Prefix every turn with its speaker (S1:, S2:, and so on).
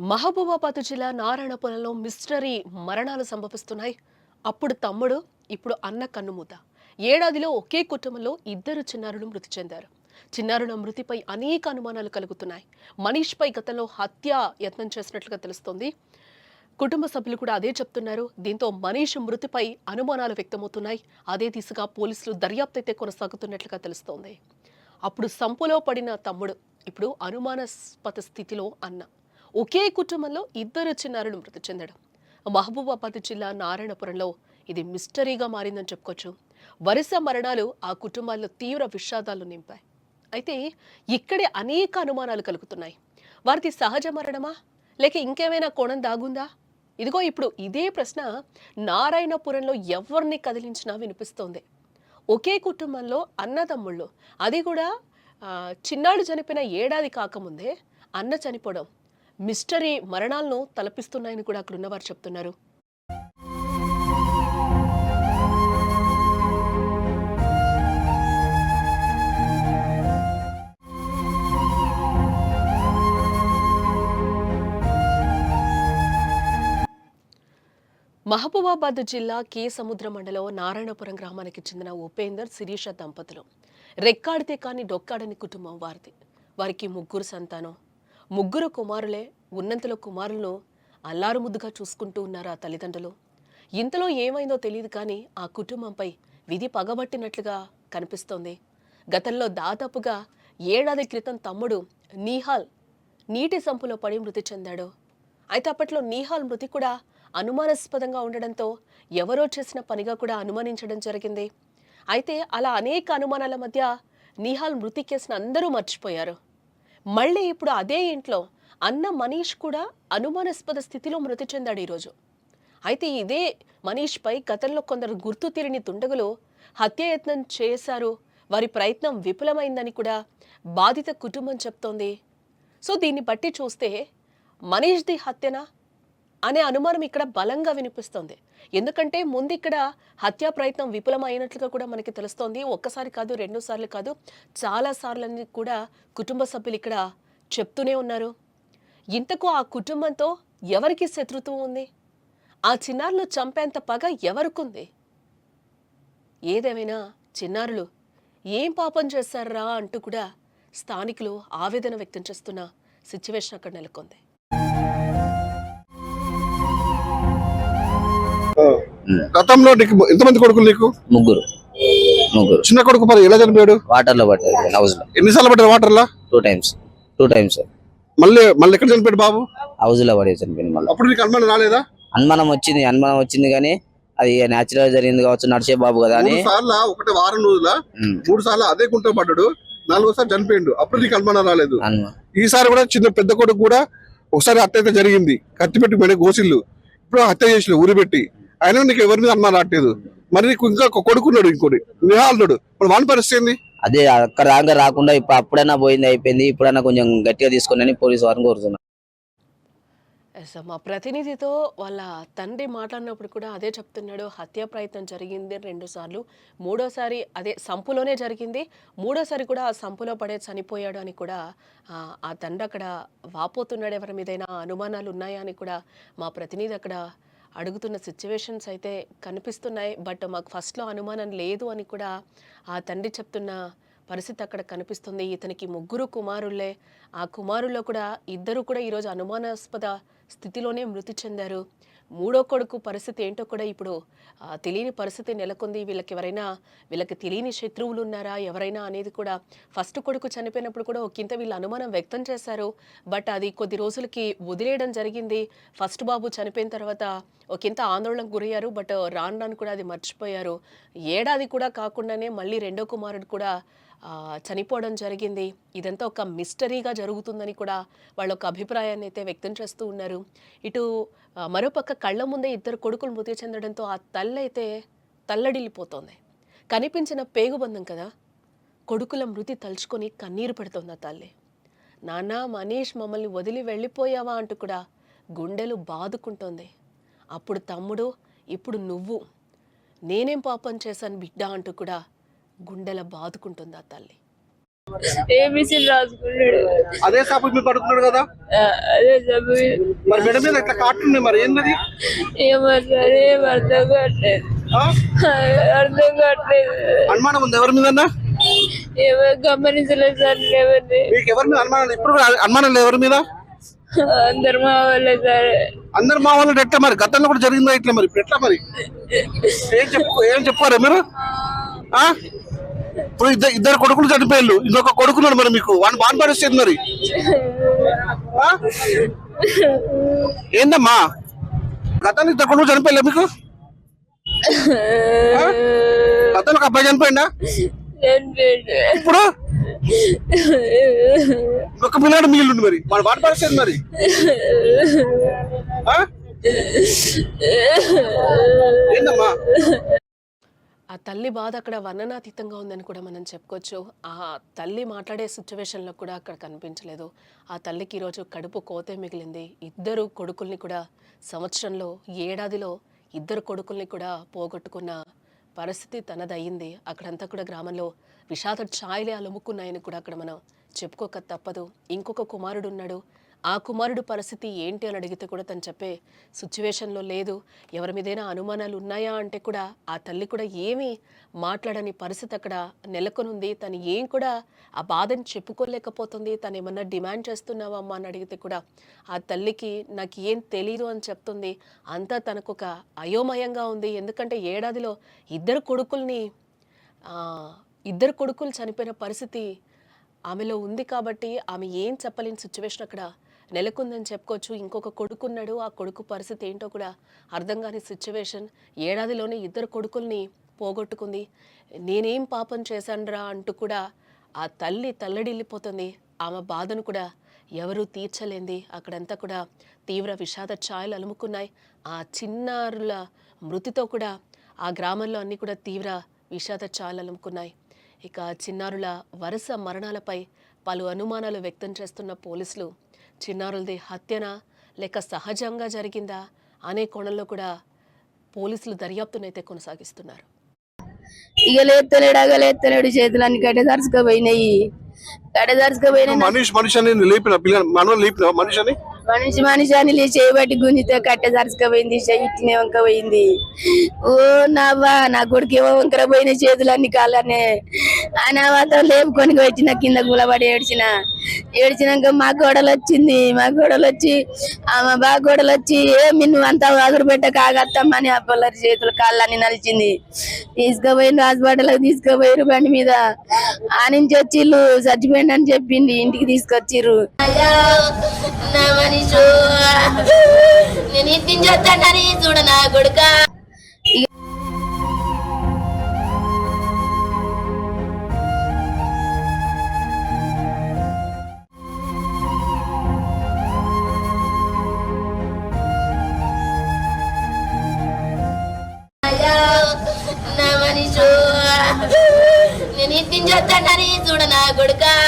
S1: మహబూబాబాద్ జిల్లా నారాయణపురంలో మిస్టరీ మరణాలు సంభవిస్తున్నాయి. అప్పుడు తమ్ముడు, ఇప్పుడు అన్న కన్నుమూత. ఏడాదిలో ఒకే కుటుంబంలో ఇద్దరు చిన్నారులు మృతి చెందారు. చిన్నారుల మృతిపై అనేక అనుమానాలు కలుగుతున్నాయి. మనీష్పై గతంలో హత్య యత్నం చేసినట్లుగా తెలుస్తోంది. కుటుంబ సభ్యులు కూడా అదే చెప్తున్నారు. దీంతో మనీష్ మృతిపై అనుమానాలు వ్యక్తమవుతున్నాయి. అదే దిశగా పోలీసులు దర్యాప్తు అయితే కొనసాగుతున్నట్లుగా తెలుస్తోంది. అప్పుడు సంపులో పడిన తమ్ముడు, ఇప్పుడు అనుమానాస్పద స్థితిలో అన్న. ఒకే కుటుంబంలో ఇద్దరు చిన్నారులు మృతి చెందడం మహబూబాబాద్ జిల్లా నారాయణపురంలో ఇది మిస్టరీగా మారిందని చెప్పుకోవచ్చు. వరుస మరణాలు ఆ కుటుంబాల్లో తీవ్ర విషాదాలు నింపాయి. అయితే ఇక్కడే అనేక అనుమానాలు కలుగుతున్నాయి. వారిది సహజ మరణమా, లేక ఇంకేమైనా కోణం దాగుందా? ఇదిగో ఇప్పుడు ఇదే ప్రశ్న నారాయణపురంలో ఎవరిని కదిలించినా వినిపిస్తోంది. ఒకే కుటుంబంలో అన్నదమ్ముళ్ళు, అది కూడా చిన్నాడు చనిపోయిన ఏడాది కాకముందే అన్న చనిపోవడం మిస్టరీ మరణాలను తలపిస్తున్నాయని కూడా అక్కడ ఉన్నవారు చెప్తున్నారు. మహబూబాబాద్ జిల్లా కే సముద్ర మండలం నారాయణపురం గ్రామానికి చెందిన ఉపేందర్, శిరీష దంపతులు. రెక్కాడితే కాని డొక్కాడని కుటుంబం వారిది. వారికి ముగ్గురు సంతానం. ముగ్గురు కుమారులే. ఉన్నంతలో కుమారులను అల్లారు ముద్దుగా చూసుకుంటూ ఉన్నారు ఆ తల్లిదండ్రులు. ఇంతలో ఏమైందో తెలియదు కానీ ఆ కుటుంబంపై విధి పగబట్టినట్లుగా కనిపిస్తోంది. గతంలో దాదాపుగా ఏడాది క్రితం తమ్ముడు నీహాల్ నీటి సంపులో పడి మృతి చెందాడు. అయితే అప్పట్లో నీహాల్ మృతి కూడా అనుమానాస్పదంగా ఉండడంతో ఎవరో చేసిన పనిగా కూడా అనుమానించడం జరిగింది. అయితే అలా అనేక అనుమానాల మధ్య నీహాల్ మృతి కేసును అందరూ మర్చిపోయారు. మళ్ళీ ఇప్పుడు అదే ఇంట్లో అన్న మనీష్ కూడా అనుమానాస్పద స్థితిలో మృతి చెందాడు ఈరోజు. అయితే ఇదే మనీష్పై గతంలో కొందరు గుర్తు తెలియని దుండగులు హత్యాయత్నం చేశారు. వారి ప్రయత్నం విఫలమైందని కూడా బాధిత కుటుంబం చెప్తోంది. సో దీన్ని బట్టి చూస్తే మనీష్ది హత్యనా అనే అనుమానం ఇక్కడ బలంగా వినిపిస్తోంది. ఎందుకంటే ముందు ఇక్కడ హత్యా ప్రయత్నం విఫలమైనట్లుగా కూడా మనకి తెలుస్తోంది. ఒక్కసారి కాదు, 2 సార్లు కాదు, చాలా సార్లని కూడా కుటుంబ సభ్యులు ఇక్కడ చెప్తూనే ఉన్నారు. ఇంతకు ఆ కుటుంబంతో ఎవరికి శత్రుత్వం ఉంది? ఆ చిన్నారులు చంపేంత పగ ఎవరికుంది? ఏదేమైనా చిన్నారులు ఏం పాపం చేశారా అంటూ కూడా స్థానికులు ఆవేదన వ్యక్తం చేస్తున్న సిచ్యువేషన్ అక్కడ నెలకొంది.
S2: గతంలో నీకు ఎంతమంది కొడుకులు? నీకు
S3: ముగ్గురు.
S2: చిన్న కొడుకు మరి ఎలా చనిపోయాడు?
S3: వాటర్ లో పడ్డాడు, హౌస్ లో.
S2: ఎన్నిసార్లు పడ్డాడు వాటర్ లో?
S3: Two times.
S2: మళ్ళీ మళ్ళీ ఎక్కడ చనిపోయాడు బాబు?
S3: హౌస్ లో పడే చనిపోయింది. మళ్ళీ
S2: అప్పుడు నీకు అనుమానం రాలేదా?
S3: అనుమానం వచ్చింది కానీ అది నేచురల్ గా జరిగింది కావచ్చు, నడిచే బాబు కదా అని.
S2: 3 సార్లు ఒకటి వారం రోజుల 3 సార్లు అదే గుంట పడ్డాడు, 4వ సారి చనిపోయిండు. అప్పుడు నీకు అనుమానం రాలేదు? ఈసారి కూడా చిన్న పెద్ద కొడుకు కూడా ఒకసారి హత్య అయితే జరిగింది, కత్తి పెట్టి పోయిన గోసిల్లు. ఇప్పుడు హత్య చేసిన ఊరి పెట్టి, అయినా నీకు ఎవరి మీద అనుమానం రావట్లేదు. మరి నీకు ఇంకా కొడుకున్నాడు, ఇంకోటి నిహాలున్నాడు. మరి వాని పరిస్థితి ఏంది?
S3: అదే అక్కడ దాకా రాకుండా ఇప్పుడు అప్పుడైనా పోయింది, అయిపోయింది. ఇప్పుడైనా కొంచెం గట్టిగా తీసుకుని పోలీసు వారిని కోరుతున్నా.
S1: మా ప్రతినిధితో వాళ్ళ తండ్రి మాట్లాడినప్పుడు కూడా అదే చెప్తున్నాడు. హత్యా ప్రయత్నం జరిగింది 2 సార్లు, 3వసారి అదే సంపులోనే జరిగింది, 3వసారి కూడా ఆ సంపులో పడే చనిపోయాడు అని కూడా ఆ తండ్రి అక్కడ వాపోతున్నాడు. ఎవరి మీదైనా అనుమానాలు ఉన్నాయా అని కూడా మా ప్రతినిధి అక్కడ అడుగుతున్న సిచ్యువేషన్స్ అయితే కనిపిస్తున్నాయి. బట్ మాకు ఫస్ట్లో అనుమానం లేదు అని కూడా ఆ తండ్రి చెప్తున్న పరిస్థితి అక్కడ కనిపిస్తుంది. ఇతనికి ముగ్గురు కుమారులే. ఆ కుమారుల్లో కూడా ఇద్దరు కూడా ఈరోజు అనుమానాస్పద స్థితిలోనే మృతి చెందారు. 3వ కొడుకు పరిస్థితి ఏంటో కూడా ఇప్పుడు తెలియని పరిస్థితి నెలకొంది. వీళ్ళకి తెలియని శత్రువులు ఉన్నారా ఎవరైనా అనేది కూడా. ఫస్ట్ కొడుకు చనిపోయినప్పుడు కూడా ఒకంత వీళ్ళు అనుమానం వ్యక్తం చేశారు. బట్ అది కొద్ది రోజులకి వదిలేయడం జరిగింది. ఫస్ట్ బాబు చనిపోయిన తర్వాత ఒకంత ఆందోళనకు గురయ్యారు. బట్ రాను కూడా అది మర్చిపోయారు. ఏడాది కూడా కాకుండానే మళ్ళీ 2వ కుమారుడు కూడా చనిపోవడం జరిగింది. ఇదంతా ఒక మిస్టరీగా జరుగుతుందని కూడా వాళ్ళ ఒక అభిప్రాయాన్ని అయితే వ్యక్తం చేస్తూ ఉన్నారు. ఇటు మరోపక్క కళ్ళ ముందే ఇద్దరు కొడుకులు మృతి చెందడంతో ఆ తల్లి అయితే తల్లడిల్లిపోతోంది. కనిపించిన పేగుబంధం కదా, కొడుకుల మృతి తలుచుకొని కన్నీరు పెడుతోంది ఆ తల్లి. నాన్న మనీష్, మమ్మల్ని వదిలి వెళ్ళిపోయావా అంటూ కూడా గుండెలు బాదుకుంటోంది. అప్పుడు తమ్ముడు, ఇప్పుడు నువ్వు, నేనేం పాపం చేశాను బిడ్డ అంటూ కూడా గుండెల బాదుకుంటుంది ఆ తల్లి.
S4: ఏబిసిలు రాసుకున్నాడు.
S2: అదే సాపు మీరు పడుకున్నాడు కదా,
S4: అదే చెప్పు.
S2: మరి మెడ మీద ఇట్లా కాటున్నాయి, మరి ఏంటది?
S4: ఏమంటారు, ఏం అర్థం కావట్లేదు, అర్థం కావట్లేదు.
S2: అనుమానం ఉంది ఎవరి మీద?
S4: ఏమో గమనించలేదు సార్ ఎవరిని.
S2: మీకు ఎవరి మీద అనుమానం? ఇప్పుడు కూడా అనుమానం లేదు ఎవరి మీద?
S4: అందరు మా వాళ్ళే సార్.
S2: అందరు మా వాళ్ళు ఎట్లా మరి? గతంలో కూడా జరిగిందా ఇట్లా? మరి ఇప్పుడు ఎట్లా మరి? ఏం చెప్పుకోరా మీరు? ఇప్పుడు ఇద్దరు కొడుకులు చనిపోయారు, ఇంకొక కొడుకున్నాడు, మరి మీకు వాడిని బాగా పరిస్థితి మరి ఏందమ్మా? గతంలో ఇద్దరు కొడుకులు చనిపోయలే మీకు? గతంలో ఒక అబ్బాయి చనిపోయిందా? ఇప్పుడు ఒక పిల్లడు మిగిలిండు, మరి వాడు బాగా పరిస్థితి మరి ఏందమ్మా?
S1: ఆ తల్లి బాధ అక్కడ వర్ణనాతీతంగా ఉందని కూడా మనం చెప్పుకోవచ్చు. ఆ తల్లి మాట్లాడే సిచ్యువేషన్లో కూడా అక్కడ కనిపించలేదు. ఆ తల్లికి ఈరోజు కడుపు కోతే మిగిలింది. ఇద్దరు కొడుకుల్ని కూడా సంవత్సరంలో, ఏడాదిలో ఇద్దరు కొడుకుల్ని కూడా పోగొట్టుకున్న పరిస్థితి తనదయ్యింది. అక్కడంతా కూడా గ్రామంలో విషాద ఛాయలే అలుముకున్నాయని కూడా అక్కడ మనం చెప్పుకోక తప్పదు. ఇంకొక కుమారుడు ఉన్నాడు. ఆ కుమారుడు పరిస్థితి ఏంటి అని అడిగితే కూడా తను చెప్పే సిచ్యువేషన్లో లేదు. ఎవరి మీదైనా అనుమానాలు ఉన్నాయా అంటే కూడా ఆ తల్లి కూడా ఏమీ మాట్లాడని పరిస్థితి అక్కడ నెలకొనుంది. తను ఏం కూడా ఆ బాధని చెప్పుకోలేకపోతుంది. తను ఏమన్నా డిమాండ్ చేస్తున్నావా అమ్మా అని అడిగితే కూడా ఆ తల్లికి నాకు ఏం తెలీదు అని చెప్తుంది. అంతా తనకు ఒక అయోమయంగా ఉంది. ఎందుకంటే ఏడాదిలో ఇద్దరు కొడుకులు చనిపోయిన పరిస్థితి ఆమెలో ఉంది కాబట్టి ఆమె ఏం చెప్పలేని సిచ్యువేషన్ అక్కడ నెలకొందని చెప్పుకోవచ్చు. ఇంకొక కొడుకున్నాడు. ఆ కొడుకు పరిస్థితి ఏంటో కూడా అర్థం కాని సిచ్యువేషన్. ఏడాదిలోనే ఇద్దరు కొడుకుల్ని పోగొట్టుకుంది. నేనేం పాపం చేశానురా అంటూ కూడా ఆ తల్లి తల్లడిల్లిపోతుంది. ఆమె బాధను కూడా ఎవరూ తీర్చలేంది. అక్కడంతా కూడా తీవ్ర విషాద ఛాయలు అలుముకున్నాయి. ఆ చిన్నారుల మృతితో కూడా ఆ గ్రామంలో అన్నీ కూడా తీవ్ర విషాద ఛాయలు అలుముకున్నాయి. ఇక చిన్నారుల వరుస మరణాలపై పలు అనుమానాలు వ్యక్తం చేస్తున్న పోలీసులు చిన్నారులది హత్యనా లేక సహజంగా జరిగిందా అనే కోణంలో కూడా పోలీసులు దర్యాప్తునైతే కొనసాగిస్తున్నారు.
S4: ఇక లేత్తలేడు, అగలేత్తలేడు, చేతులన్నీ కట్టెదరుచుకుపోయినాయి.
S2: మనిషి అని లేపిన పిల్లలు మనోళ్ళు లేపిన
S4: మనిషి అని చేయబట్టి గుంజితే కట్టె దరుచుకపోయింది, ఇట్టినే వంక పోయింది. ఓ నావా నా కొడుకు ఏమో వంకర పోయిన చేతులన్నీ కాళ్ళనే ఆయన మాత్రం లేపుకొని వచ్చిన కింద గులబడి ఏడ్చినాక మా కోడలు వచ్చి ఆమె బా కోడలు వచ్చి నువ్వు అంతా అదురు పెట్ట కాగత్తమ్మని ఆ పిల్లరి చేతులు కాళ్ళని నలిచింది. తీసుకుపోయిండు హాస్పిటల్కి, తీసుకుపోయారు బండి మీద. ఆ నుంచి వచ్చిళ్ళు చచ్చిపోయిండు అని చెప్పింది. ఇంటికి తీసుకొచ్చిర్రు. నేను ఇప్పించొద్దని చూడ నా కొడుక. నేను ఇప్పించొద్దని చూడ నా కొడుక.